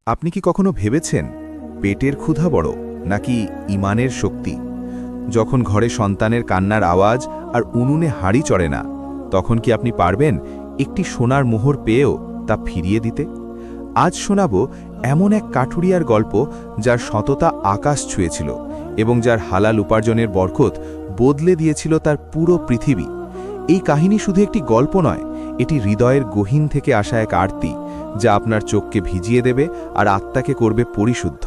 আপনি কি কখনো ভেবেছেন পেটের ক্ষুধা বড় নাকি ইমানের শক্তি? যখন ঘরে সন্তানের কান্নার আওয়াজ আর উনুনে হাঁড়ি চড়ে না, তখন কি আপনি পারবেন একটি সোনার মোহর পেয়েও তা ফিরিয়ে দিতে? আজ শোনাব এমন এক কাঠুরিয়ার গল্প যার সততা আকাশ ছুঁয়েছিল এবং যার হালাল উপার্জনের বরকত বদলে দিয়েছিল তার পুরো পৃথিবী। এই কাহিনী শুধু একটি গল্প নয়, এটি হৃদয়ের গহীন থেকে আসা এক আরতি যা আপনার চোখকে ভিজিয়ে দেবে আর আত্মাকে করবে পরিশুদ্ধ।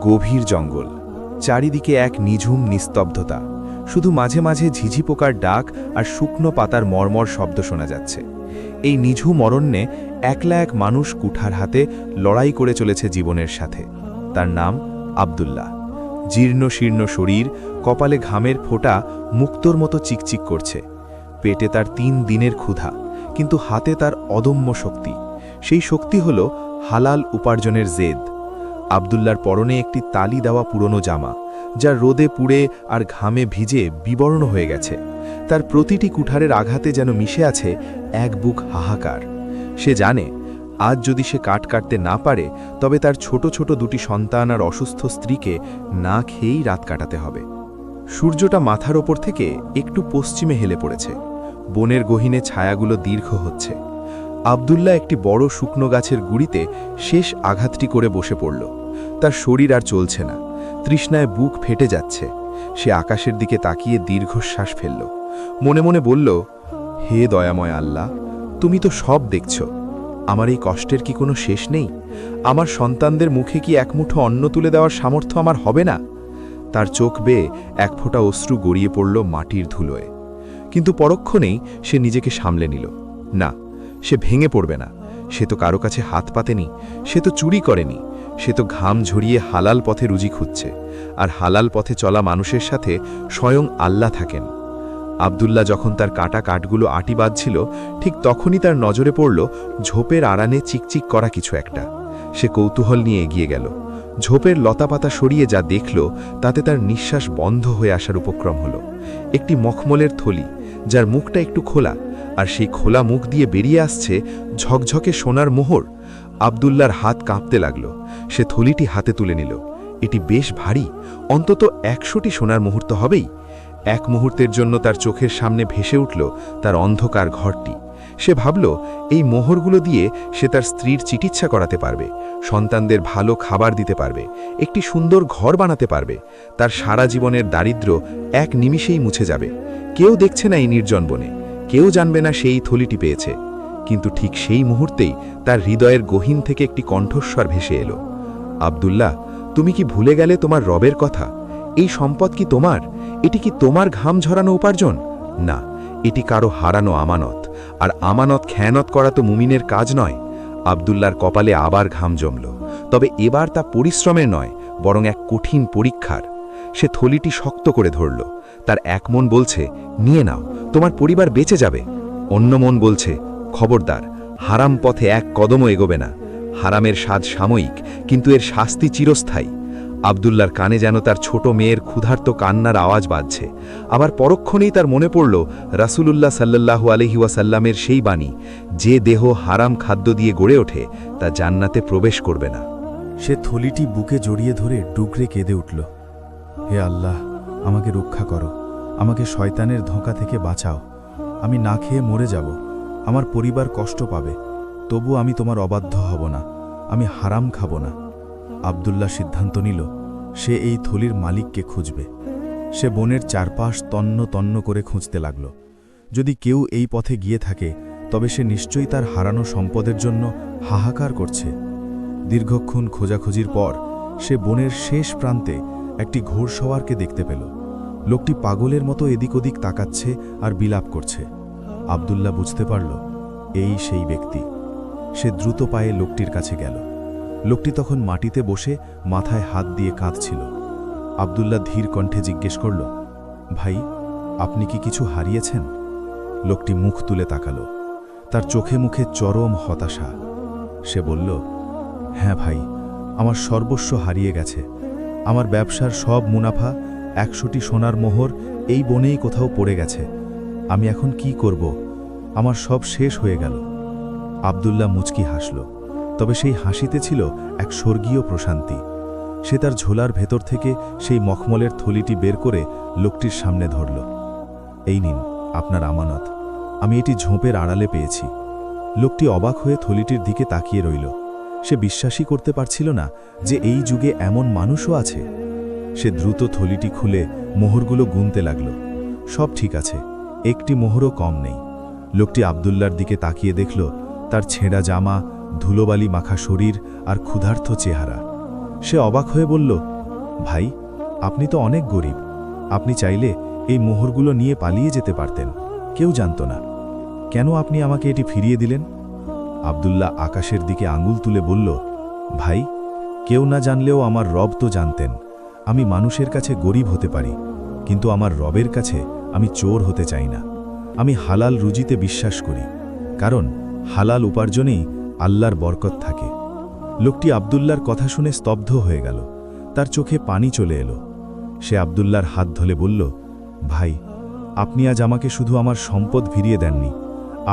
গভীর জঙ্গল, চারিদিকে এক নিঝুম নিস্তব্ধতা, শুধু মাঝে মাঝে ঝিঝি পোকার ডাক আর শুকনো পাতার মর্মর শব্দ শোনা যাচ্ছে। এই নিঝুম অরণ্যে একলা এক মানুষ কুঠার হাতে লড়াই করে চলেছে জীবনের সাথে। তার নাম আব্দুল্লাহ। জীর্ণ শীর্ণ শরীর, কপালে ঘামের ফোঁটা মুক্তোর মতো চিকচিক করছে। পেটে তার ৩ দিনের ক্ষুধা, কিন্তু হাতে তার অদম্য শক্তি। সেই শক্তি হল হালাল উপার্জনের জেদ। আব্দুল্লার পরনে একটি তালি দেওয়া পুরনো জামা, যা রোদে পুড়ে আর ঘামে ভিজে বিবর্ণ হয়ে গেছে। তার প্রতিটি কুঠারের আঘাতে যেন মিশে আছে এক বুক হাহাকার। সে জানে, আজ যদি সে কাঠ কাটতে না পারে, তবে তার ছোট ছোট 2টি সন্তান আর অসুস্থ স্ত্রীকে না খেয়েই রাত কাটাতে হবে। সূর্যটা মাথার ওপর থেকে একটু পশ্চিমে হেলে পড়েছে। বনের গহীনে ছায়াগুলো দীর্ঘ হচ্ছে। আব্দুল্লাহ একটি বড় শুকনো গাছের গুড়িতে শেষ আঘাতটি করে বসে পড়ল। তার শরীর আর চলছে না, তৃষ্ণায় বুক ফেটে যাচ্ছে। সে আকাশের দিকে তাকিয়ে দীর্ঘশ্বাস ফেলল। মনে মনে বলল, হে দয়াময় আল্লাহ, তুমি তো সব দেখছ। আমার এই কষ্টের কি কোনো শেষ নেই? আমার সন্তানদের মুখে কি এক মুঠো অন্ন তুলে দেওয়ার সামর্থ্য আমার হবে না? তার চোখ বেয়ে এক ফোঁটা অশ্রু গড়িয়ে পড়ল মাটির ধুলোয়। কিন্তু পরক্ষণেই সে নিজেকে সামলে নিল। না, সে ভেঙে পড়বে না। সে তো কারো কাছে হাত পাতেনি, সে তো চুরি করেনি, সে তো ঘাম ঝরিয়ে হালাল পথে রুজি খুঁজছে। আর হালাল পথে চলা মানুষের সাথে স্বয়ং আল্লাহ থাকেন। আব্দুল্লাহ যখন তার কাটা কাঠগুলো আটি বাঁধছিল, ঠিক তখনই তার নজরে পড়ল ঝোপের আড়ানে চিকচিক করা কিছু একটা। সে কৌতূহল নিয়ে এগিয়ে গেল। ঝোপের লতাপাতা সরিয়ে যা দেখল, তাতে তার নিঃশ্বাস বন্ধ হয়ে আসার উপক্রম হল। একটি মখমলের থলি, যার মুখটা একটু খোলা, আর সেই খোলা মুখ দিয়ে বেরিয়ে আসছে ঝকঝকে সোনার মোহর। আব্দুল্লার হাত কাঁপতে লাগল। সে থলিটি হাতে তুলে নিল। এটি বেশ ভারী, অন্তত 100টি সোনার মুহূর্ত হবেই। এক মুহূর্তের জন্য তার চোখের সামনে ভেসে উঠল তার অন্ধকার ঘরটি। সে ভাবল, এই মোহরগুলো দিয়ে সে তার স্ত্রীর চিকিৎসা করাতে পারবে, সন্তানদের ভালো খাবার দিতে পারবে, একটি সুন্দর ঘর বানাতে পারবে। তার সারা জীবনের দারিদ্র্য এক নিমিষেই মুছে যাবে। কেউ দেখছে না এই নির্জন বনে, কেউ জানবে না সেই থলিটি পেয়েছে। কিন্তু ঠিক সেই মুহূর্তেই তার হৃদয়ের গহীন থেকে একটি কণ্ঠস্বর ভেসে এলো, আব্দুল্লাহ, তুমি কি ভুলে গেলে তোমার রবের কথা? এই সম্পদ কি তোমার? এটি কি তোমার ঘাম ঝরানো উপার্জন? না, এটি কারো হারানো আমানত, আর আমানত খেয়ানত করা তো মুমিনের কাজ নয়। আব্দুল্লার কপালে আবার ঘাম জমল, তবে এবার তা পরিশ্রমের নয়, বরং এক কঠিন পরীক্ষার। সে থলিটি শক্ত করে ধরল। তার এক মন বলছে, নিয়ে নাও, তোমার পরিবার বেঁচে যাবে। অন্য মন বলছে, খবরদার, হারাম পথে এক কদমও এগোবে না। হারামের স্বাদ সাময়িক, কিন্তু এর শাস্তি চিরস্থায়ী। আব্দুল্লার কানে যেন তার ছোট মেয়ের ক্ষুধার্ত কান্নার আওয়াজ বাজছে। আবার পরক্ষণেই তার মনে পড়ল রাসূলুল্লাহ সাল্লাল্লাহু আলাইহি ওয়াসাল্লামের সেই বাণী, যে দেহ হারাম খাদ্য দিয়ে গড়ে ওঠে তা জান্নাতে প্রবেশ করবে না। সে থলিটি বুকে জড়িয়ে ধরে ডুকরে কেঁদে উঠল, হে আল্লাহ, আমাকে রক্ষা করো, আমাকে শয়তানের ধোঁকা থেকে বাঁচাও। আমি না খেয়ে মরে যাব, আমার পরিবার কষ্ট পাবে, তবু আমি তোমার অবাধ্য হব না, আমি হারাম খাব না। আব্দুল্লাহ সিদ্ধান্ত নিল, সে এই থলির মালিককে খুঁজবে। সে বনের চারপাশ তন্ন তন্ন করে খুঁজতে লাগল। যদি কেউ এই পথে গিয়ে থাকে, তবে সে নিশ্চয়ই তার হারানো সম্পদের জন্য হাহাকার করছে। দীর্ঘক্ষণ খোঁজাখুঁজির পর সে বনের শেষ প্রান্তে একটি ঘোড়সওয়ারকে দেখতে পেল। লোকটি পাগলের মতো এদিক ওদিক তাকাচ্ছে আর বিলাপ করছে। আব্দুল্লাহ বুঝতে পারল, এই সেই ব্যক্তি। সে দ্রুত পায়ে লোকটির কাছে গেল। লোকটি তখন মাটিতে বসে মাথায় হাত দিয়ে কাঁদছিল। আব্দুল্লাহ ধীর কণ্ঠে জিজ্ঞেস করল, ভাই, আপনি কি কিছু হারিয়েছেন? লোকটি মুখ তুলে তাকাল। তার চোখে মুখে চরম হতাশা। সে বলল, হ্যাঁ ভাই, আমার সর্বস্ব হারিয়ে গেছে। আমার ব্যবসার সব মুনাফা, 100টি সোনার মোহর এই বনেই কোথাও পড়ে গেছে। আমি এখন কি করব? আমার সব শেষ হয়ে গেল। আব্দুল্লাহ মুচকি হাসল। তবে সেই হাসিতে ছিল এক স্বর্গীয় প্রশান্তি। সে তার ঝোলার ভেতর থেকে সেই মখমলের থলিটি বের করে লোকটির সামনে ধরল। এই নিন আপনার আমানত, আমি এটি ঝোপের আড়ালে পেয়েছি। লোকটি অবাক হয়ে থলিটির দিকে তাকিয়ে রইল। সে বিশ্বাসই করতে পারছিল না যে এই যুগে এমন মানুষও আছে। সে দ্রুত থলিটি খুলে মোহরগুলো গুনতে লাগল। সব ঠিক আছে, একটি মোহরও কম নেই। লোকটি আব্দুল্লার দিকে তাকিয়ে দেখল তার ছেঁড়া জামা, ধুলোবালি মাখা শরীর আর ক্ষুধার্ত চেহারা। সে অবাক হয়ে বলল, ভাই, আপনি তো অনেক গরিব। আপনি চাইলে এই মোহরগুলো নিয়ে পালিয়ে যেতে পারতেন, কেউ জানত না। কেন আপনি আমাকে এটি ফিরিয়ে দিলেন? আব্দুল্লাহ আকাশের দিকে আঙুল তুলে বলল, ভাই, কেউ না জানলেও আমার রব তো জানতেন। আমি মানুষের কাছে গরিব হতে পারি, কিন্তু আমার রবের কাছে আমি চোর হতে চাই না। আমি হালাল রুজিতে বিশ্বাস করি, কারণ হালাল উপার্জনেই আল্লাহর বরকত থাকে। লোকটি আব্দুল্লার কথা শুনে স্তব্ধ হয়ে গেল। তার চোখে পানি চলে এলো। সে আব্দুল্লার হাত ধরে বলল, ভাই, আপনি আজ আমাকে শুধু আমার সম্পদ ফিরিয়ে দেননি,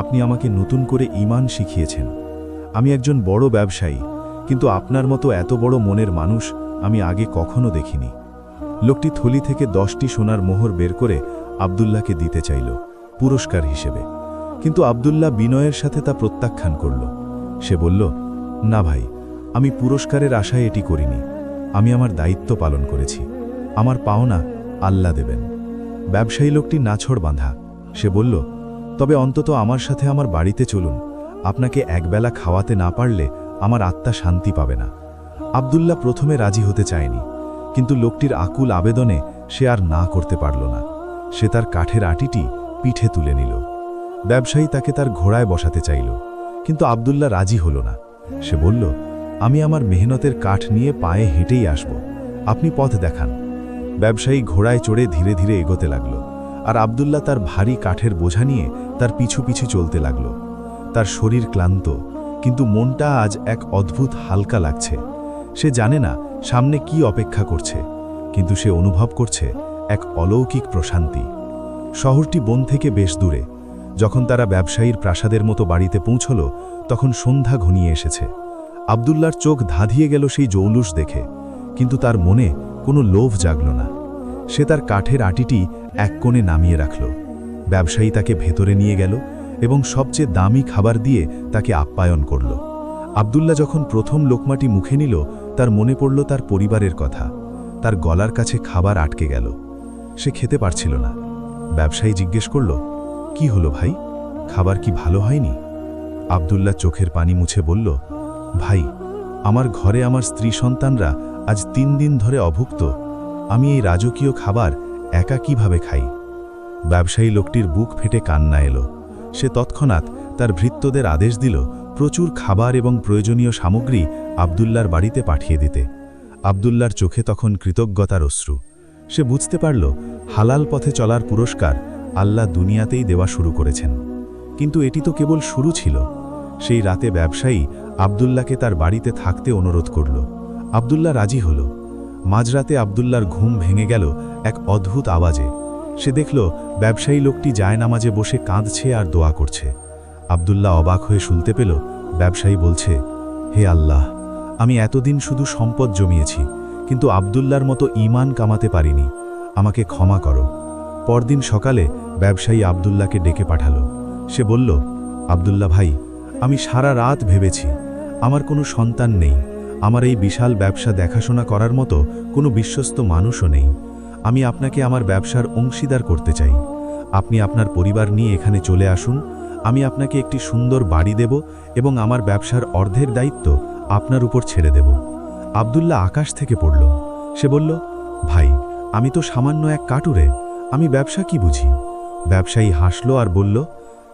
আপনি আমাকে নতুন করে ঈমান শিখিয়েছেন। আমি একজন বড় ব্যবসায়ী, কিন্তু আপনার মতো এত বড় মনের মানুষ আমি আগে কখনো দেখিনি। লোকটি থলি থেকে 10টি সোনার মোহর বের করে আব্দুল্লাহকে দিতে চাইল পুরস্কার হিসেবে, কিন্তু আব্দুল্লাহ বিনয়ের সাথে তা প্রত্যাখ্যান করল। সে বলল, না ভাই, আমি পুরস্কারের আশায় এটি করিনি। আমি আমার দায়িত্ব পালন করেছি। আমার পাওনা আল্লাহ দেবেন। ব্যবসায়ী লোকটি নাছড় বাঁধা। সে বলল, তবে অন্তত আমার সাথে আমার বাড়িতে চলুন। আপনাকে একবেলা খাওয়াতে না পারলে আমার আত্মা শান্তি পাবে না। আব্দুল্লাহ প্রথমে রাজি হতে চায়নি, কিন্তু লোকটির আকুল আবেদনে সে আর না করতে পারল না। সে তার কাঠের আটিটি পিঠে তুলে নিল। ব্যবসায়ী তাকে তার ঘোড়ায় বসাতে চাইল, কিন্তু আব্দুল্লাহ রাজি হল না। সে বলল, আমি আমার মেহনতের কাঠ নিয়ে পায়ে হেঁটেই আসব, আপনি পথ দেখান। ব্যবসায়ী ঘোড়ায় চড়ে ধীরে ধীরে এগোতে লাগল, আর আব্দুল্লাহ তার ভারী কাঠের বোঝা নিয়ে তার পিছু পিছু চলতে লাগল। তার শরীর ক্লান্ত, কিন্তু মনটা আজ এক অদ্ভুত হালকা লাগছে। সে জানে না সামনে কি অপেক্ষা করছে, কিন্তু সে অনুভব করছে এক অলৌকিক প্রশান্তি। শহরটি বন থেকে বেশ দূরে। যখন তারা ব্যবসায়ীর প্রাসাদের মতো বাড়িতে পৌঁছল, তখন সন্ধ্যা ঘনিয়ে এসেছে। আব্দুল্লার চোখ ধাঁধিয়ে গেল সেই জৌলুস দেখে, কিন্তু তার মনে কোনো লোভ জাগল না। সে তার কাঠের আটিটি এক কোণে নামিয়ে রাখল। ব্যবসায়ী তাকে ভেতরে নিয়ে গেল এবং সবচেয়ে দামি খাবার দিয়ে তাকে আপ্যায়ন করল। আব্দুল্লাহ যখন প্রথম লোকমাটি মুখে নিল, তার মনে পড়ল তার পরিবারের কথা। তার গলার কাছে খাবার আটকে গেল। সে খেতে পারছিল না। ব্যবসায়ী জিজ্ঞেস করল, কি হলো ভাই, খাবার কি ভালো হয়নি? আব্দুল্লাহ চোখের পানি মুছে বলল, ভাই, আমার ঘরে আমার স্ত্রী সন্তানরা আজ 3 দিন ধরে অভুক্ত। আমি এই রাজকীয় খাবার একা কিভাবে খাই? ব্যবসায়ী লোকটির বুক ফেটে কান্না এলো। সে তৎক্ষণাৎ তার ভৃত্যদের আদেশ দিল প্রচুর খাবার এবং প্রয়োজনীয় সামগ্রী আব্দুল্লার বাড়িতে পাঠিয়ে দিতে। আব্দুল্লার চোখে তখন কৃতজ্ঞতার অশ্রু। সে বুঝতে পারল হালাল পথে চলার পুরস্কার আল্লাহ দুনিয়াতেই দেওয়া শুরু করেছেন। কিন্তু এটি তো কেবল শুরু ছিল। সেই রাতে ব্যবসায়ী আব্দুল্লাহকে তার বাড়িতে থাকতে অনুরোধ করল। আব্দুল্লাহ রাজি হল। মাঝরাতে আব্দুল্লার ঘুম ভেঙে গেল এক অদ্ভুত আওয়াজে। সে দেখল ব্যবসায়ী লোকটি জায়নামাজে বসে কাঁদছে আর দোয়া করছে। আব্দুল্লাহ অবাক হয়ে শুনতে পেল ব্যবসায়ী বলছে, হে আল্লাহ, আমি এতদিন শুধু সম্পদ জমিয়েছি, কিন্তু আব্দুল্লার মতো ঈমান কামাতে পারিনি। আমাকে ক্ষমা করো। পরদিন সকালে ব্যবসায়ী আব্দুল্লাহকে ডেকে পাঠালো। সে বলল, আব্দুল্লাহ ভাই, আমি সারা রাত ভেবেছি, আমার কোনো সন্তান নেই। আমার এই বিশাল ব্যবসা দেখাশোনা করার মতো কোনো বিশ্বস্ত মানুষও নেই। আমি আপনাকে আমার ব্যবসার অংশীদার করতে চাই। আপনি আপনার পরিবার নিয়ে এখানে চলে আসুন। আমি আপনাকে একটি সুন্দর বাড়ি দেব এবং আমার ব্যবসার অর্ধেক দায়িত্ব আপনার উপর ছেড়ে দেব। আব্দুল্লাহ আকাশ থেকে পড়ল। সে বলল, ভাই, আমি তো সামান্য এক কাটুরে, আমি ব্যবসা কি বুঝি? ব্যবসায়ী হাসল আর বলল,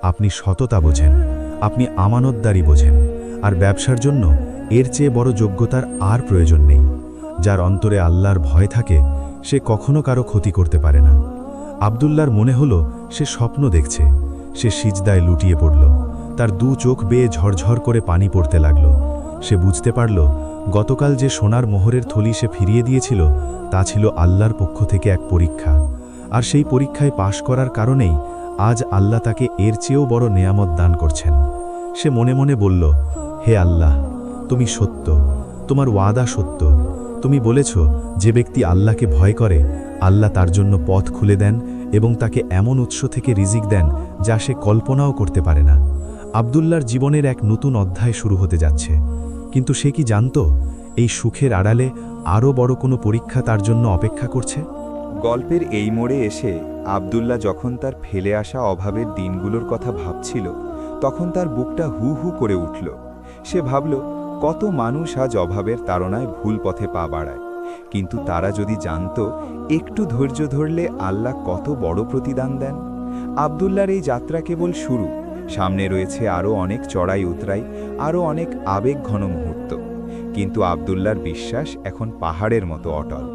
আপনি সততা বোঝেন, আপনি আমানতদারি বোঝেন, আর ব্যবসার জন্য এর চেয়ে বড় যোগ্যতার আর প্রয়োজন নেই। যার অন্তরে আল্লাহর ভয় থাকে সে কখনো কারো ক্ষতি করতে পারে না। আব্দুল্লাহর মনে হলো সে স্বপ্ন দেখছে। সে সিজদায় লুটিয়ে পড়ল। তার 2 চোখ বেয়ে ঝরঝর করে পানি পড়তে লাগল। সে বুঝতে পারল গতকাল যে সোনার মোহরের থলি সে ফিরিয়ে দিয়েছিল তা ছিল আল্লাহর পক্ষ থেকে এক পরীক্ষা, আর সেই পরীক্ষায় পাশ করার কারণেই আজ আল্লাহ তাকে এর চেয়েও বড় নেয়ামত দান করছেন। সে মনে মনে বলল, হে আল্লাহ, তুমি সত্য, তোমার ওয়াদা সত্য। তুমি বলেছ, যে ব্যক্তি আল্লাহকে ভয় করে, আল্লাহ তার জন্য পথ খুলে দেন এবং তাকে এমন উৎস থেকে রিজিক দেন যা সে কল্পনাও করতে পারে না। আব্দুল্লাহর জীবনের এক নতুন অধ্যায় শুরু হতে যাচ্ছে, কিন্তু সে কি জানত এই সুখের আড়ালে আরও বড় কোনো পরীক্ষা তার জন্য অপেক্ষা করছে? গল্পের এই মোড়ে এসে আব্দুল্লাহ যখন তার ফেলে আসা অভাবের দিনগুলোর কথা ভাবছিল, তখন তার বুকটা হু হু করে উঠল। সে ভাবল, কত মানুষ আজ অভাবের তাড়নায় ভুল পথে পা বাড়ায়, কিন্তু তারা যদি জানত একটু ধৈর্য ধরলে আল্লাহ কত বড় প্রতিদান দেন। আব্দুল্লাহর এই যাত্রা কেবল শুরু, সামনে রয়েছে আরও অনেক চড়াই উতরাই, আরও অনেক আবেগ ঘন মুহূর্ত। কিন্তু আব্দুল্লাহর বিশ্বাস এখন পাহাড়ের মতো অটল।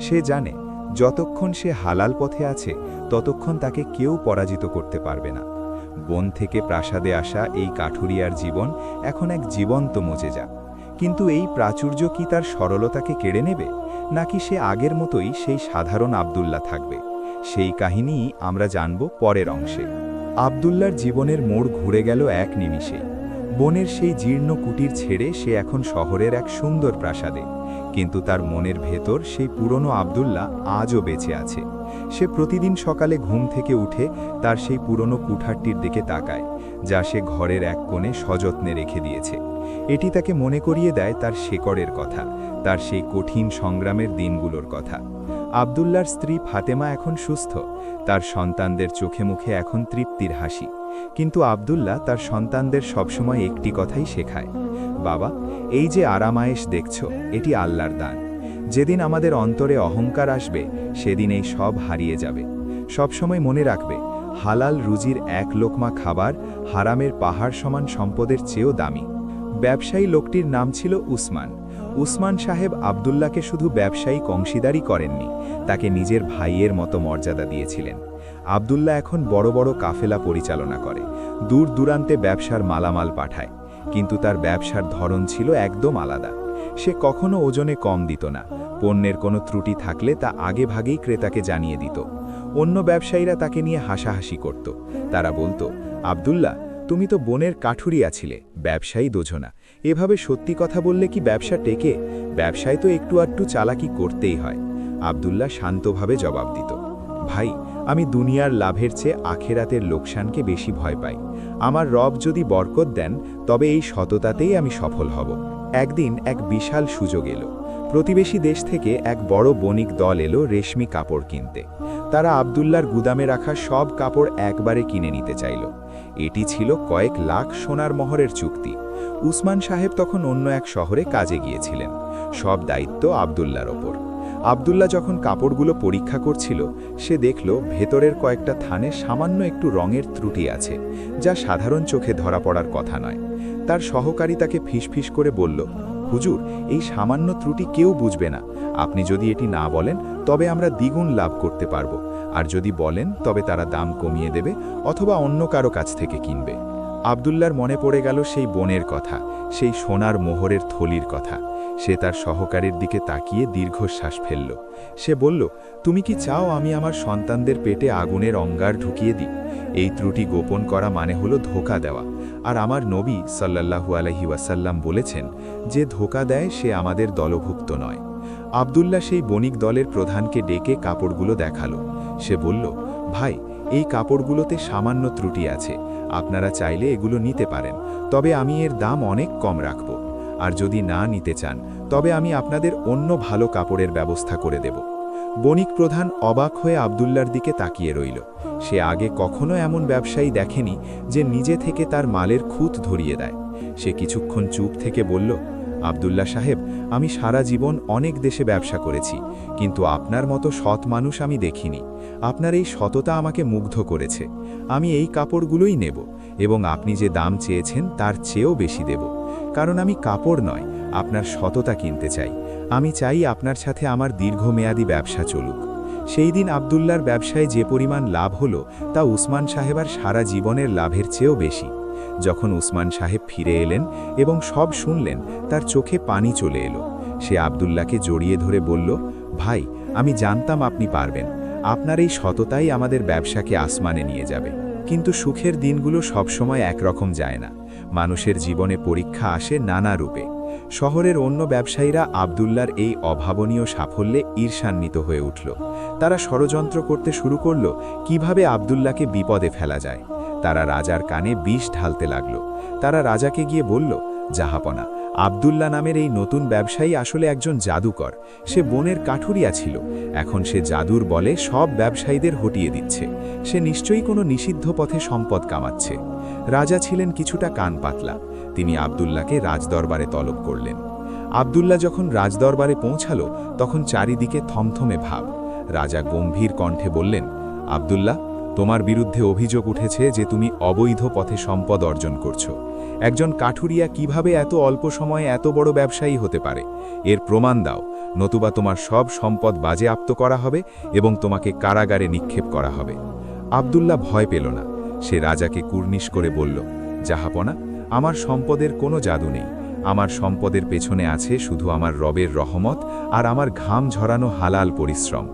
সে জানে, যতক্ষণ সে হালাল পথে আছে ততক্ষণ তাকে কেউ পরাজিত করতে পারবে না। বন থেকে প্রাসাদে আসা এই কাঠুরিয়ার জীবন এখন এক জীবন্ত মোজেজা। কিন্তু এই প্রাচুর্য কি তার সরলতাকে কেড়ে নেবে, নাকি সে আগের মতোই সেই সাধারণ আব্দুল্লাহ থাকবে? সেই কাহিনীই আমরা জানব পরের অংশে। আব্দুল্লাহর জীবনের মোড় ঘুরে গেল এক নিমিষেই। বনের সেই জীর্ণ কুটির ছেড়ে সে এখন শহরের এক সুন্দর প্রাসাদে, কিন্তু তার মনের ভেতর সেই পুরনো আব্দুল্লাহ আজও বেঁচে আছে। সে প্রতিদিন সকালে ঘুম থেকে উঠে তার সেই পুরনো কুঠারটির দিকে তাকায়, যা সে ঘরের এক কোণে সযত্নে রেখে দিয়েছে। এটি তাকে মনে করিয়ে দেয় তার শেকড়ের কথা, তার সেই কঠিন সংগ্রামের দিনগুলোর কথা। আব্দুল্লাহর স্ত্রী ফাতেমা এখন সুস্থ, তার সন্তানদের চোখে মুখে এখন তৃপ্তির হাসি। কিন্তু আব্দুল্লাহ তার সন্তানদের সবসময় একটি কথাই শেখায়, বাবা, এই যে আরামায়েশ দেখছো, এটি আল্লাহর দান। যেদিন আমাদের অন্তরে অহংকার আসবে, সেদিন এই সব হারিয়ে যাবে। সবসময় মনে রাখবে, হালাল রুজির এক লোকমা খাবার হারামের পাহাড় সমান সম্পদের চেয়েও দামি। ব্যবসায়ী লোকটির নাম ছিল উসমান। উসমান সাহেব আব্দুল্লাহকে শুধু ব্যবসায়িক অংশীদারই করেননি, তাকে নিজের ভাইয়ের মতো মর্যাদা দিয়েছিলেন। আব্দুল্লাহ এখন বড় বড় কাফেলা পরিচালনা করে, দূর দূরান্তে ব্যবসার মালামাল পাঠায়। কিন্তু তার ব্যবসার ধরন ছিল একদম আলাদা। সে কখনো ওজনে কম দিত না, পণ্যের কোনো ত্রুটি থাকলে তা আগে ভাগেই ক্রেতাকে জানিয়ে দিত। অন্য ব্যবসায়ীরা তাকে নিয়ে হাসাহাসি করত। তারা বলতো, আব্দুল্লাহ, তুমি তো বনের কাঠুরিয়া ছিলে, ব্যবসায়ী দোঝো না। এভাবে সত্যি কথা বললে কি ব্যবসা টেকে? ব্যবসায় তো একটু আধটু চালাকি করতেই হয়। আব্দুল্লাহ শান্তভাবে জবাব দিত, ভাই, আমি দুনিয়ার লাভের চেয়ে আখেরাতের লোকসানকে বেশি ভয় পাই। আমার রব যদি বরকত দেন, তবে এই সততাতেই আমি সফল হব। একদিন এক বিশাল সুযোগ এলো। প্রতিবেশী দেশ থেকে এক বড় বণিক দল এলো রেশমি কাপড় কিনতে। তারা আব্দুল্লাহর গুদামে রাখা সব কাপড় একবারে কিনে নিতে চাইল। এটি ছিল কয়েক লাখ সোনার মোহরের চুক্তি। উসমান সাহেব তখন অন্য এক শহরে কাজে গিয়েছিলেন। সব দায়িত্ব আব্দুল্লাহর ওপর। আব্দুল্লাহ যখন কাপড়গুলো পরীক্ষা করছিল, সে দেখল ভেতরের কয়েকটা থানে সামান্য একটু রঙের ত্রুটি আছে, যা সাধারণ চোখে ধরা পড়ার কথা নয়। তার সহকারী তাকে ফিসফিস করে বলল, হুজুর, এই সামান্য ত্রুটি কেউ বুঝবে না। আপনি যদি এটি না বলেন, তবে আমরা দ্বিগুণ লাভ করতে পারব, আর যদি বলেন তবে তারা দাম কমিয়ে দেবে অথবা অন্য কারো কাছ থেকে কিনবে। আব্দুল্লাহর মনে পড়ে গেল সেই বনের কথা, সেই সোনার মোহরের থলির কথা। সে তার সহকারীর দিকে তাকিয়ে দীর্ঘশ্বাস ফেলল। সে বলল, তুমি কি চাও আমি আমার সন্তানদের পেটে আগুনের অঙ্গার ঢুকিয়ে দিই? এই ত্রুটি গোপন করা মানে হলো ধোঁকা দেওয়া। আর আমার নবী সাল্লাল্লাহু আলাইহি ওয়াসাল্লাম বলেছেন, যে ধোঁকা দেয় সে আমাদের দলভুক্ত নয়। আব্দুল্লাহ সেই বণিক দলের প্রধানকে ডেকে কাপড়গুলো দেখালো। সে বলল, ভাই, এই কাপড়গুলোতে সামান্য ত্রুটি আছে, আপনারা চাইলে এগুলো নিতে পারেন, তবে আমি এর দাম অনেক কম রাখব। আর যদি না নিতে চান, তবে আমি আপনাদের অন্য ভালো কাপড়ের ব্যবস্থা করে দেব। বণিক প্রধান অবাক হয়ে আব্দুল্লাহর দিকে তাকিয়ে রইল। সে আগে কখনো এমন ব্যবসায়ী দেখেনি যে নিজে থেকে তার মালের খুঁত ধরিয়ে দেয়। সে কিছুক্ষণ চুপ থেকে বলল, আব্দুল্লাহ সাহেব, আমি সারা জীবন অনেক দেশে ব্যবসা করেছি, কিন্তু আপনার মতো সৎ মানুষ আমি দেখিনি। আপনার এই সততা আমাকে মুগ্ধ করেছে। আমি এই কাপড়গুলোই নেব, এবং আপনি যে দাম চেয়েছেন তার চেয়েও বেশি দেব। কারণ আমি কাপড় নয়, আপনার সততা কিনতে চাই। আমি চাই আপনার সাথে আমার দীর্ঘমেয়াদী ব্যবসা চলুক। সেই দিন আব্দুল্লাহর ব্যবসায় যে পরিমাণ লাভ হলো, তা উসমান সাহেবার সারা জীবনের লাভের চেয়েও বেশি। যখন উসমান সাহেব ফিরে এলেন এবং সব শুনলেন, তার চোখে পানি চলে এলো। সে আব্দুল্লাহকে জড়িয়ে ধরে বলল, ভাই, আমি জানতাম আপনি পারবেন। আপনার এই সততাই আমাদের ব্যবসাকে আসমানে নিয়ে যাবে। কিন্তু সুখের দিনগুলো সবসময় একরকম যায় না। মানুষের জীবনে পরীক্ষা আসে নানা রূপে। শহরের অন্য ব্যবসায়ীরা আব্দুল্লার এই অভাবনীয় সাফল্যে ঈর্ষান্বিত হয়ে উঠল। তারা ষড়যন্ত্র করতে শুরু করল কিভাবে আব্দুল্লাহকে বিপদে ফেলা যায়। তারা রাজার কানে বিষ ঢালতে লাগল। তারা রাজাকে গিয়ে বলল, জাহাপনা, আব্দুল্লাহ নামের এই নতুন ব্যবসায়ী আসলে একজন জাদুকর। সে বনের কাঠুরিয়া ছিল। এখন সে জাদুর বলে সব ব্যবসায়ীদের হটিয়ে দিচ্ছে। সে নিশ্চয়ই কোনো নিষিদ্ধ পথে সম্পদ কামাচ্ছে। রাজা ছিলেন কিছুটা কান পাতলা। তিনি আব্দুল্লাহকে রাজদরবারে তলব করলেন। আব্দুল্লাহ যখন রাজদরবারে পৌঁছালো তখন চারিদিকে থমথমে ভাব। রাজা গম্ভীর কণ্ঠে বললেন, আব্দুল্লাহ, তোমার বিরুদ্ধে অভিযোগ উঠেছে যে তুমি অবৈধ পথে সম্পদ অর্জন করছো। একজন কাঠুরিয়া কিভাবে এত অল্প সময়ে এত বড় ব্যবসায়ী হতে পারে? এর প্রমাণ দাও, নতুবা তোমার সব সম্পদ বাজেয়াপ্ত করা হবে এবং তোমাকে কারাগারে নিক্ষেপ করা হবে। আব্দুল্লাহ ভয় পেল না। সে রাজাকে কুর্নিশ করে বলল, জাহাপনা, আমার সম্পদের কোনো জাদু নেই। আমার সম্পদের পেছনে আছে শুধু আমার রবের রহমত আর আমার ঘাম ঝরানো হালাল পরিশ্রম।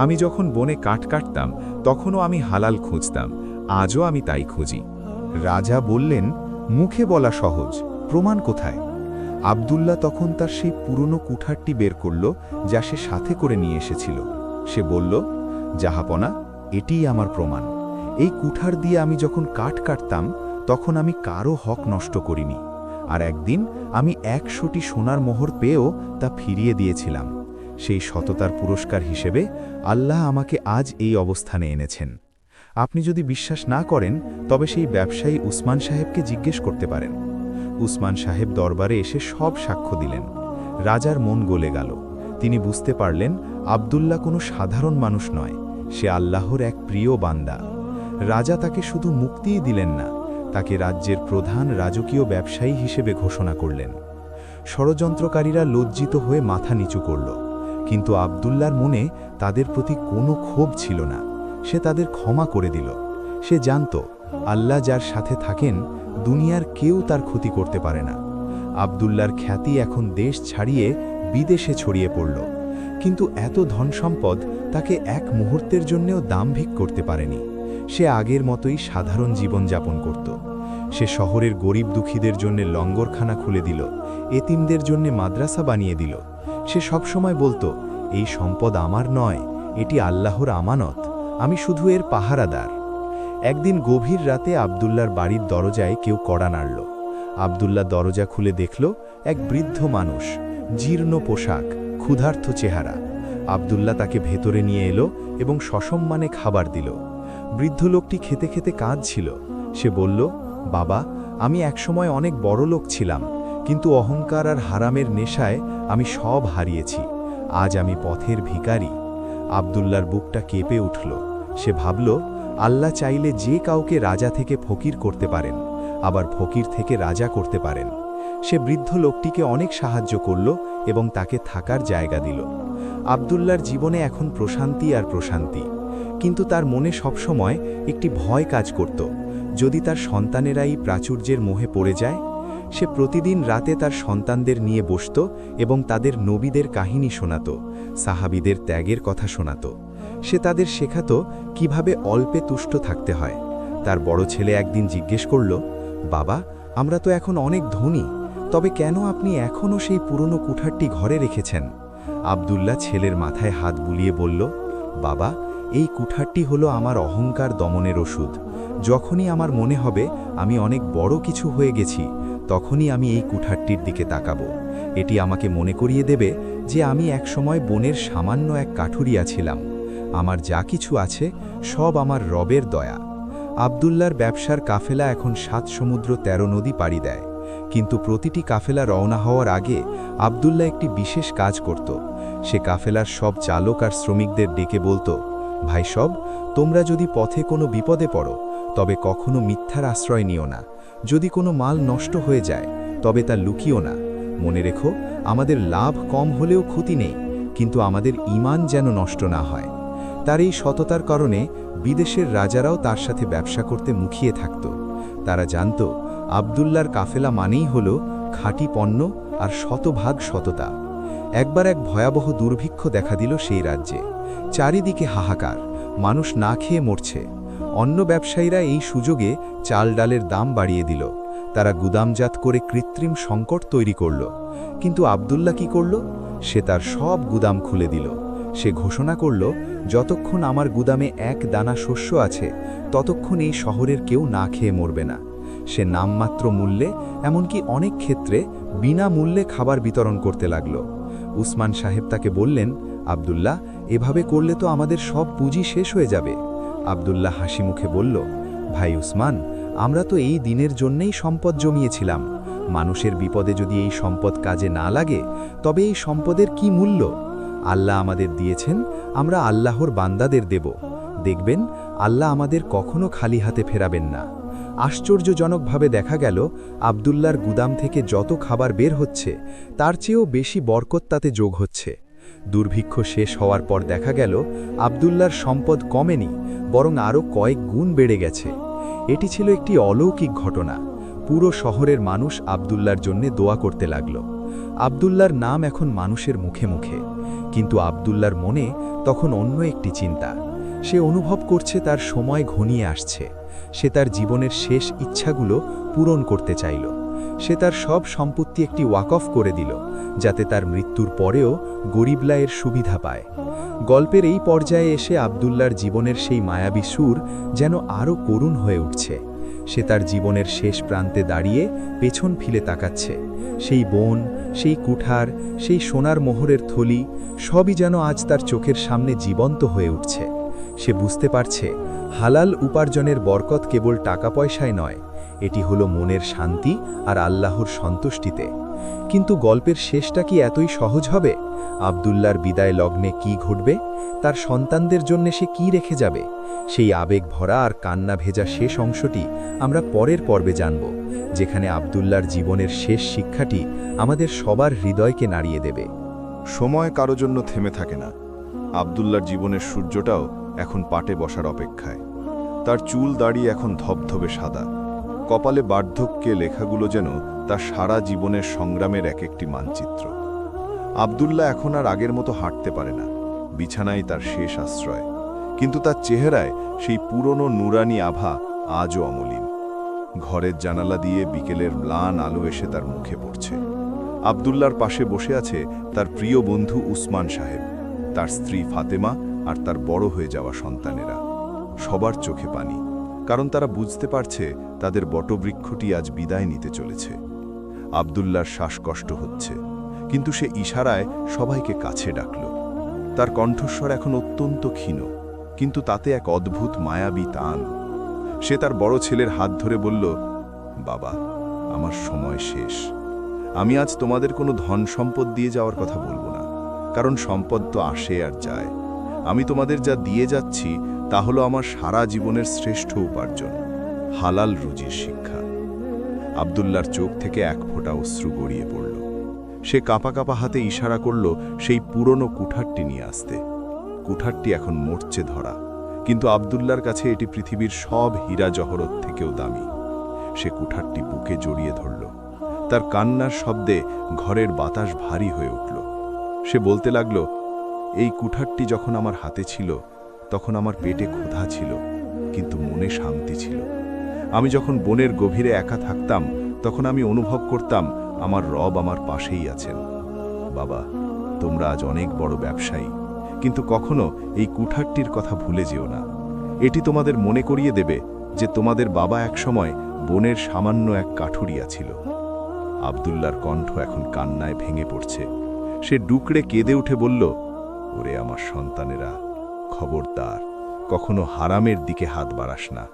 আমি যখন বনে কাঠ কাটতাম তখনও আমি হালাল খুঁজতাম। আজও আমি তাই খুঁজি। রাজা বললেন, মুখে বলা সহজ, প্রমাণ কোথায়? আব্দুল্লাহ তখন তার সেই পুরনো কুঠারটি বের করল যা সে সাথে করে নিয়ে এসেছিল। সে বলল, জাহাপনা, এটিই আমার প্রমাণ। এই কুঠার দিয়ে আমি যখন কাঠ কাটতাম তখন আমি কারো হক নষ্ট করিনি। আর একদিন আমি 100টি সোনার মোহর পেয়েও তা ফিরিয়ে দিয়েছিলাম। সেই সততার পুরস্কার হিসেবে আল্লাহ আমাকে আজ এই অবস্থানে এনেছেন। আপনি যদি বিশ্বাস না করেন তবে সেই ব্যবসায়ী উসমান সাহেবকে জিজ্ঞেস করতে পারেন। উসমান সাহেব দরবারে এসে সব সাক্ষ্য দিলেন। রাজার মন গলে গেল। তিনি বুঝতে পারলেন আব্দুল্লাহ কোনো সাধারণ মানুষ নয়, সে আল্লাহর এক প্রিয় বান্দা। রাজা তাকে শুধু মুক্তিই দিলেন না, তাকে রাজ্যের প্রধান রাজকীয় ব্যবসায়ী হিসেবে ঘোষণা করলেন। ষড়যন্ত্রকারীরা লজ্জিত হয়ে মাথা নিচু করল, কিন্তু আব্দুল্লাহর মনে তাদের প্রতি কোনো ক্ষোভ ছিল না। সে তাদের ক্ষমা করে দিল। সে জানত আল্লাহ যার সাথে থাকেন দুনিয়ার কেউ তার ক্ষতি করতে পারে না। আব্দুল্লাহর খ্যাতি এখন দেশ ছাড়িয়ে বিদেশে ছড়িয়ে পড়ল, কিন্তু এত ধনসম্পদ তাকে এক মুহূর্তের জন্যেও দাম্ভিক করতে পারেনি। সে আগের মতোই সাধারণ জীবনযাপন করত। সে শহরের গরিব দুঃখীদের জন্য লঙ্গরখানা খুলে দিল, এতিমদের জন্য মাদ্রাসা বানিয়ে দিল। সে সবসময় বলতো, এই সম্পদ আমার নয়, এটি আল্লাহর আমানত, আমি শুধু এর পাহারাদার। একদিন গভীর রাতে আব্দুল্লাহর বাড়ির দরজায় কেউ কড়া নাড়ল। আব্দুল্লাহ দরজা খুলে দেখল এক বৃদ্ধ মানুষ, জীর্ণ পোশাক, ক্ষুধার্ত চেহারা। আব্দুল্লাহ তাকে ভেতরে নিয়ে এলো এবং সসম্মানে খাবার দিল। বৃদ্ধ লোকটি খেতে খেতে কাঁদছিল। সে বলল, বাবা, আমি একসময় অনেক বড় লোক ছিলাম, কিন্তু অহংকার আর হারামের নেশায় আমি সব হারিয়েছি। আজ আমি পথের ভিখারি। আব্দুল্লাহর বুকটা কেঁপে উঠল। সে ভাবল, আল্লাহ চাইলে যে কাউকে রাজা থেকে ফকির করতে পারেন, আবার ফকির থেকে রাজা করতে পারেন। সে বৃদ্ধ লোকটিকে অনেক সাহায্য করল এবং তাকে থাকার জায়গা দিল। আব্দুল্লাহর জীবনে এখন প্রশান্তি আর প্রশান্তি, কিন্তু তার মনে সবসময় একটি ভয় কাজ করত, যদি তার সন্তানেরা এই প্রাচুর্যের মোহে পড়ে যায়। সে প্রতিদিন রাতে তার সন্তানদের নিয়ে বসত এবং তাদের নবীদের কাহিনী শোনাত, সাহাবীদের ত্যাগের কথা শোনাত। সে তাদের শেখাত কিভাবে অল্পে তুষ্ট থাকতে হয়। তার বড় ছেলে একদিন জিজ্ঞেস করল, বাবা, আমরা তো এখন অনেক ধনী, তবে কেন আপনি এখনও সেই পুরনো কুঠারটি ঘরে রেখেছেন? আব্দুল্লাহ ছেলের মাথায় হাত বুলিয়ে বলল, বাবা, এই কুঠারটি হলো আমার অহংকার দমনের ওষুধ। যখনই আমার মনে হবে আমি অনেক বড় কিছু হয়ে গেছি, তখনই আমি এই কুঠারটির দিকে তাকাবো। এটি আমাকে মনে করিয়ে দেবে যে আমি একসময় বনের সামান্য এক কাঠুরিয়া ছিলাম। আমার যা কিছু আছে সব আমার রবের দয়া। আব্দুল্লাহর ব্যবসার কাফেলা এখন 7 সমুদ্র 13 নদী পাড়ি দেয়, কিন্তু প্রতিটি কাফেলা রওনা হওয়ার আগে আব্দুল্লাহ একটি বিশেষ কাজ করত। সে কাফেলার সব চালক আর শ্রমিকদের ডেকে বলতো, ভাই সব, তোমরা যদি পথে কোনো বিপদে পড়ো তবে কখনো মিথ্যার আশ্রয় নিও না। যদি কোনো মাল নষ্ট হয়ে যায় তবে তা লুকিও না। মনে রেখো, আমাদের লাভ কম হলেও ক্ষতি নেই, কিন্তু আমাদের ঈমান যেন নষ্ট না হয়। তার এই সততার কারণে বিদেশের রাজারাও তার সাথে ব্যবসা করতে মুখিয়ে থাকত। তারা জানত আব্দুল্লাহর কাফেলা মানেই হল খাঁটি পণ্য আর শতভাগ সততা। একবার এক ভয়াবহ দুর্ভিক্ষ দেখা দিল সেই রাজ্যে। চারিদিকে হাহাকার, মানুষ না খেয়ে মরছে। অন্য ব্যবসায়ীরা এই সুযোগে চাল ডালের দাম বাড়িয়ে দিল। তারা গুদামজাত করে কৃত্রিম সংকট তৈরি করল। কিন্তু আব্দুল্লাহ কি করল? সে তার সব গুদাম খুলে দিল। সে ঘোষণা করল, যতক্ষণ আমার গুদামে এক দানা শস্য আছে ততক্ষণ এই শহরের কেউ না খেয়ে মরবে না। সে নামমাত্র মূল্যে, এমনকি অনেক ক্ষেত্রে বিনা মূল্যে খাবার বিতরণ করতে লাগল। উসমান সাহেব তাকে বললেন, আব্দুল্লাহ, এভাবে করলে তো আমাদের সব পুঁজি শেষ হয়ে যাবে। আব্দুল্লাহ হাসি মুখে বলল, ভাই উসমান, আমরা তো এই দিনের জন্যেই সম্পদ জমিয়েছিলাম। মানুষের বিপদে যদি এই সম্পদ কাজে না লাগে তবে এই সম্পদের কি মূল্য? আল্লাহ আমাদের দিয়েছেন, আমরা আল্লাহর বান্দাদের দেব। দেখবেন আল্লাহ আমাদের কখনো খালি হাতে ফেরাবেন না। আশ্চর্যজনকভাবে দেখা গেল, আব্দুল্লাহর গুদাম থেকে যত খাবার বের হচ্ছে তার চেয়েও বেশি বরকত তাতে যোগ হচ্ছে। দুর্ভিক্ষ শেষ হওয়ার পর দেখা গেল আব্দুল্লাহর সম্পদ কমেনি, বরং আরও কয়েক গুণ বেড়ে গেছে। এটি ছিল একটি অলৌকিক ঘটনা। পুরো শহরের মানুষ আব্দুল্লাহর জন্য দোয়া করতে লাগল। আব্দুল্লাহর নাম এখন মানুষের মুখে মুখে। কিন্তু আব্দুল্লাহর মনে তখন অন্য একটি চিন্তা। সে অনুভব করছে তার সময় ঘনিয়ে আসছে। সে তার জীবনের শেষ ইচ্ছাগুলো পূরণ করতে চাইল। সে তার সব সম্পত্তি একটি ওয়াকফ করে দিল, যাতে তার মৃত্যুর পরেও গরিবলা এর সুবিধা পায়। গল্পের এই পর্যায়ে এসে আব্দুল্লাহর জীবনের সেই মায়াবী সুর যেন আরও করুণ হয়ে উঠছে। সে তার জীবনের শেষ প্রান্তে দাঁড়িয়ে পেছন ফিরে তাকাচ্ছে। সেই বন, সেই কুঠার, সেই সোনার মোহরের থলি সবই যেন আজ তার চোখের সামনে জীবন্ত হয়ে উঠছে। সে বুঝতে পারছে, হালাল উপার্জনের বরকত কেবল টাকা পয়সায় নয়, এটি হলো মনের শান্তি আর আল্লাহর সন্তুষ্টিতে। কিন্তু গল্পের শেষটা কি এতই সহজ হবে? আব্দুল্লাহর বিদায় লগ্নে কি ঘটবে? তার সন্তানদের জন্য সে কি রেখে যাবে? সেই আবেগ ভরা আর কান্না ভেজা শেষ অংশটি আমরা পরের পর্বে জানব, যেখানে আব্দুল্লাহর জীবনের শেষ শিক্ষাটি আমাদের সবার হৃদয়কে নাড়িয়ে দেবে। সময় কারো জন্য থেমে থাকে না। আব্দুল্লাহর জীবনের সূর্যটাও এখন পাটে বসার অপেক্ষায়। তার চুল দাড়ি এখন ধবধবে সাদা। কপালে বার্ধক্যে লেখাগুলো যেন তার সারা জীবনের সংগ্রামের এক একটি মানচিত্র। আব্দুল্লাহ এখন আর আগের মতো হাঁটতে পারে না, বিছানায় তার শেষ আশ্রয়। কিন্তু তার চেহারায় সেই পুরনো নুরানি আভা আজও অমলিন। ঘরের জানালা দিয়ে বিকেলের ম্লান আলো এসে তার মুখে পড়ছে। আব্দুল্লাহর পাশে বসে আছে তার প্রিয় বন্ধু উসমান সাহেব, তার স্ত্রী ফাতেমা আর তার বড় হয়ে যাওয়া সন্তানেরা। সবার চোখে পানি, কারণ তারা বুঝতে পারছে তাদের বটবৃক্ষটি আজ বিদায় নিতে চলেছে। আব্দুল্লাহর শ্বাসকষ্ট হচ্ছে, কিন্তু সে ইশারায় সবাইকে কাছে ডাকল। তার কণ্ঠস্বর এখন অত্যন্ত ক্ষীণ, কিন্তু তাতে এক অদ্ভুত মায়াবী টান। সে তার বড় ছেলের হাত ধরে বলল, বাবা, আমার সময় শেষ। আমি আজ তোমাদের কোনো ধন সম্পদ দিয়ে যাওয়ার কথা বলবো না, কারণ সম্পদ তো আসে আর যায়। আমি তোমাদের যা দিয়ে যাচ্ছি তা হলো আমার সারা জীবনের শ্রেষ্ঠ উপার্জন, হালাল রুজির শিক্ষা। আব্দুল্লাহর চোখ থেকে এক ফোঁটা অশ্রু গড়িয়ে পড়ল। সে কাঁপা কাঁপা হাতে ইশারা করল সেই পুরনো কুঠারটি নিয়ে আসতে। কুঠারটি এখন মরচে ধরা, কিন্তু আব্দুল্লাহর কাছে এটি পৃথিবীর সব হীরা জহরত থেকেও দামি। সে কুঠারটি বুকে জড়িয়ে ধরল। তার কান্নার শব্দে ঘরের বাতাস ভারী হয়ে উঠল। সে বলতে লাগল, এই কুঠারটি যখন আমার হাতে ছিল তখন আমার পেটে ক্ষুধা ছিল, কিন্তু মনে শান্তি ছিল। আমি যখন বনের গভীরে একা থাকতাম তখন আমি অনুভব করতাম আমার রব আমার পাশেই আছেন। বাবা, তোমরা আজ অনেক বড় ব্যবসায়ী, কিন্তু কখনো এই কুঠারটির কথা ভুলে যেও না। এটি তোমাদের মনে করিয়ে দেবে যে তোমাদের বাবা একসময় বনের সামান্য এক কাঠুরিয়া ছিল। আব্দুল্লাহর কণ্ঠ এখন কান্নায় ভেঙে পড়ছে। সে ডুকরে কেঁদে উঠে বলল, ওরে আমার সন্তানেরা, খবরদার, কখনো হারামের দিকে হাত বাড়াস না।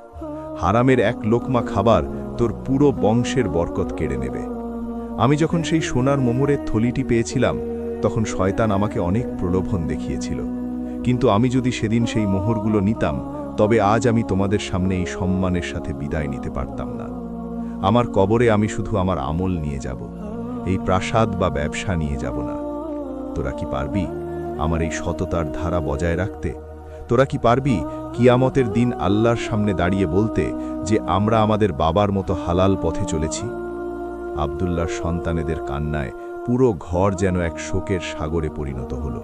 হারামের এক লোকমা খাবার তোর পুরো বংশের বরকত কেড়ে নেবে। আমি যখন সেই সোনার মোহরের থলিটি পেয়েছিলাম তখন শয়তান আমাকে অনেক প্রলোভন দেখিয়েছিল, কিন্তু আমি যদি সেদিন সেই মোহরগুলো নিতাম তবে আজ আমি তোমাদের সামনে এই সম্মানের সাথে বিদায় নিতে পারতাম না। আমার কবরে আমি শুধু আমার আমল নিয়ে যাব, এই প্রাসাদ বা ব্যবসা নিয়ে যাব না। তোরা কি পারবি আমার এই সততার ধারা বজায় রাখতে? তোরা কি পারবি কিয়ামতের দিন আল্লাহর সামনে দাঁড়িয়ে বলতে যে আমরা আমাদের বাবার মতো হালাল পথে চলেছি? আব্দুল্লাহর সন্তানেদের কান্নায় পুরো ঘর যেন এক শোকের সাগরে পরিণত হল।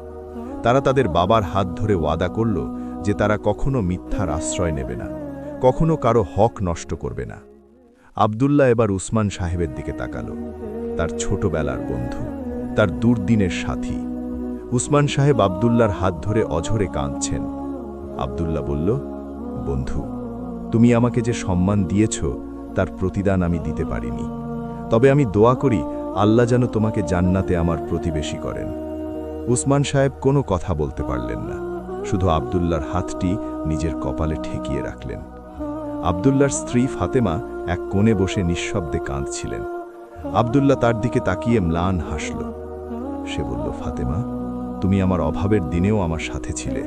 তারা তাদের বাবার হাত ধরে ওয়াদা করল যে তারা কখনো মিথ্যার আশ্রয় নেবে না, কখনো কারো হক নষ্ট করবে না। আব্দুল্লাহ এবার উসমান সাহেবের দিকে তাকালো, তার ছোটবেলার বন্ধু, তার দুর্দিনের সাথী। উসমান সাহেব আব্দুল্লাহর হাত ধরে অঝরে কাঁদছেন। আব্দুল্লাহ বলল, বন্ধু, তুমি আমাকে যে সম্মান দিয়েছ তার প্রতিদান আমি দিতে পারিনি, তবে আমি দোয়া করি আল্লাহ যেন তোমাকে জান্নাতে আমার প্রতিবেশী করেন। উসমান সাহেব কোনো কথা বলতে পারলেন না, শুধু আব্দুল্লাহর হাতটি নিজের কপালে ঠেকিয়ে রাখলেন। আব্দুল্লাহর স্ত্রী ফাতেমা এক কোণে বসে নিঃশব্দে কাঁদছিলেন। আব্দুল্লাহ তার দিকে তাকিয়ে ম্লান হাসল। সে বলল, ফাতেমা, তুমি আমার অভাবের দিনেও আমার সাথে ছিলে,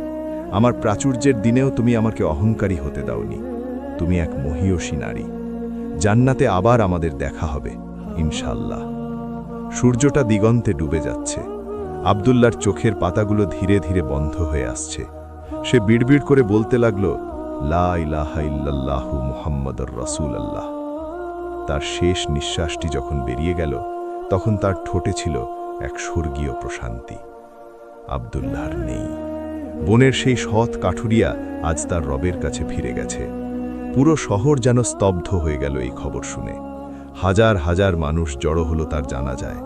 আমার প্রাচুর্যের দিনেও তুমি আমাকে অহংকারী হতে দাওনি। তুমি এক মহীয়সী নারী। জান্নাতে আবার আমাদের দেখা হবে ইনশাআল্লাহ। সূর্যটা দিগন্তে ডুবে যাচ্ছে। আব্দুল্লাহর চোখের পাতাগুলো ধীরে ধীরে বন্ধ হয়ে আসছে। সে বিড়বিড় করে বলতে লাগল, লা ইলাহা ইল্লাল্লাহু মুহাম্মাদুর রাসূলুল্লাহ। তার শেষ নিঃশ্বাসটি যখন বেরিয়ে গেল, তখন তার ঠোঁটে ছিল এক স্বর্গীয় প্রশান্তি। আব্দুল্লাহর নেই। বনের সেই সৎ কাঠুরিয়া আজ তার রবের কাছে ফিরে গেছে। পুরো শহর যেন স্তব্ধ হয়ে গেল এই খবর শুনে। হাজার হাজার মানুষ জড়ো হলো তার জানাজায়।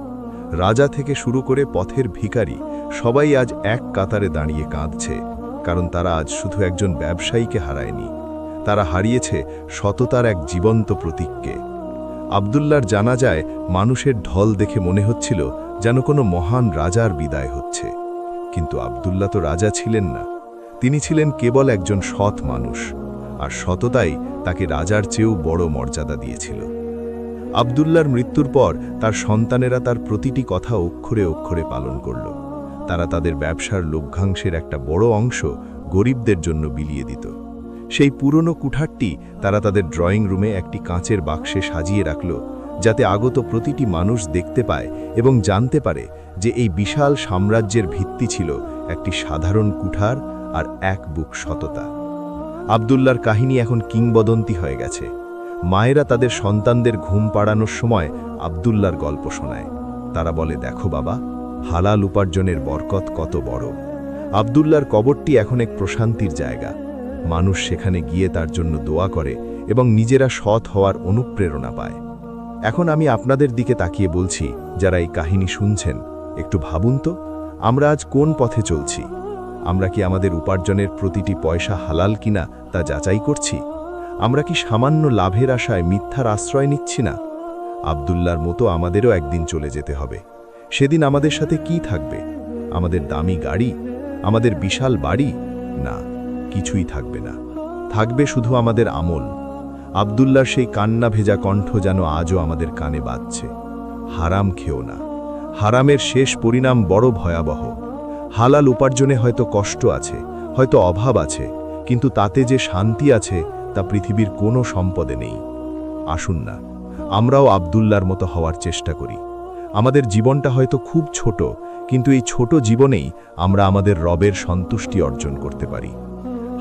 রাজা থেকে শুরু করে পথের ভিখারি সবাই আজ এক কাতারে দাঁড়িয়ে কাঁদছে, কারণ তারা আজ শুধু একজন ব্যবসায়ীকে হারায়নি, তারা হারিয়েছে সততার এক জীবন্ত প্রতীককে। আব্দুল্লাহর জানাজায় মানুষের ঢল দেখে মনে হচ্ছিল যেন কোনো মহান রাজার বিদায় হচ্ছে। কিন্তু আব্দুল্লাহ তো রাজা ছিলেন না, তিনি ছিলেন কেবল একজন সৎ মানুষ, আর সততাই তাকে রাজার চেয়েও বড় মর্যাদা দিয়েছিল। আব্দুল্লাহর মৃত্যুর পর তার সন্তানেরা তার প্রতিটি কথা অক্ষরে অক্ষরে পালন করল। তারা তাদের ব্যবসার লভ্যাংশের একটা বড় অংশ গরিবদের জন্য বিলিয়ে দিত। সেই পুরনো কুঠারটি তারা তাদের ড্রয়িং রুমে একটি কাঁচের বাক্সে সাজিয়ে রাখল, যাতে আগত প্রতিটি মানুষ দেখতে পায় এবং জানতে পারে যে এই বিশাল সাম্রাজ্যের ভিত্তি ছিল একটি সাধারণ কুঠার আর এক বুক সততা। আব্দুল্লাহর কাহিনী এখন কিংবদন্তি হয়ে গেছে। মায়েরা তাদের সন্তানদের ঘুম পাড়ানোর সময় আব্দুল্লাহর গল্প শোনায়। তারা বলে, দেখো বাবা, হালাল উপার্জনের বরকত কত বড়। আব্দুল্লাহর কবরটি এখন এক প্রশান্তির জায়গা। মানুষ সেখানে গিয়ে তার জন্য দোয়া করে এবং নিজেরা সৎ হওয়ার অনুপ্রেরণা পায়। এখন আমি আপনাদের দিকে তাকিয়ে বলছি, যারা এই কাহিনী শুনছেন, একটু ভাবুন তো, আমরা আজ কোন পথে চলছি? আমরা কি আমাদের উপার্জনের প্রতিটি পয়সা হালাল কিনা তা যাচাই করছি? আমরা কি সামান্য লাভের আশায় মিথ্যার আশ্রয় নিচ্ছি না? আব্দুল্লাহর মতো আমাদেরও একদিন চলে যেতে হবে। সেদিন আমাদের সাথে কি থাকবে? আমাদের দামি গাড়ি? আমাদের বিশাল বাড়ি? না, কিছুই থাকবে না। থাকবে শুধু আমাদের আমল। আব্দুল্লাহর সেই কান্না ভেজা কণ্ঠ যেন আজও আমাদের কানে বাজছে। হারাম খেও না। হারামের শেষ পরিণাম বড় ভয়াবহ। হালাল উপার্জনে হয়তো কষ্ট আছে, হয়তো অভাব আছে, কিন্তু তাতে যে শান্তি আছে তা পৃথিবীর কোনো সম্পদে নেই। আসুন না, আমরাও আব্দুল্লাহর মতো হওয়ার চেষ্টা করি। আমাদের জীবনটা হয়তো খুব ছোট, কিন্তু এই ছোট জীবনেই আমরা আমাদের রবের সন্তুষ্টি অর্জন করতে পারি।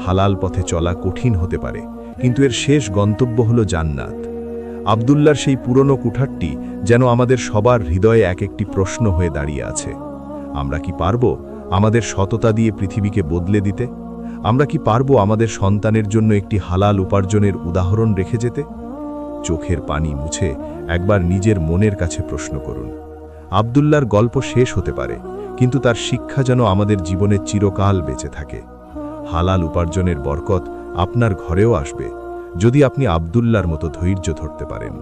হালাল পথে চলা কঠিন হতে পারে, কিন্তু এর শেষ গন্তব্য হলো জান্নাত। আব্দুল্লাহর সেই পুরনো কুঠারটি যেন আমাদের সবার হৃদয়ে এক একটি প্রশ্ন হয়ে দাঁড়িয়ে আছে। আমরা কি পারব আমাদের সততা দিয়ে পৃথিবীকে বদলে দিতে? আমরা কি পারব আমাদের সন্তানের জন্য একটি হালাল উপার্জনের উদাহরণ রেখে যেতে? চোখের পানি মুছে একবার নিজের মনের কাছে প্রশ্ন করুন। আব্দুল্লাহর গল্প শেষ হতে পারে, কিন্তু তার শিক্ষা যেন আমাদের জীবনে চিরকাল বেঁচে থাকে। হালাল উপার্জনের বরকত আপনার ঘরেও আসবে, যদি আপনি আব্দুল্লাহর মতো ধৈর্য ধরতে পারেন।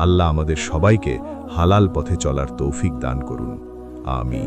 আল্লাহ আমাদের সবাইকে হালাল পথে চলার তৌফিক দান করুন। আমিন।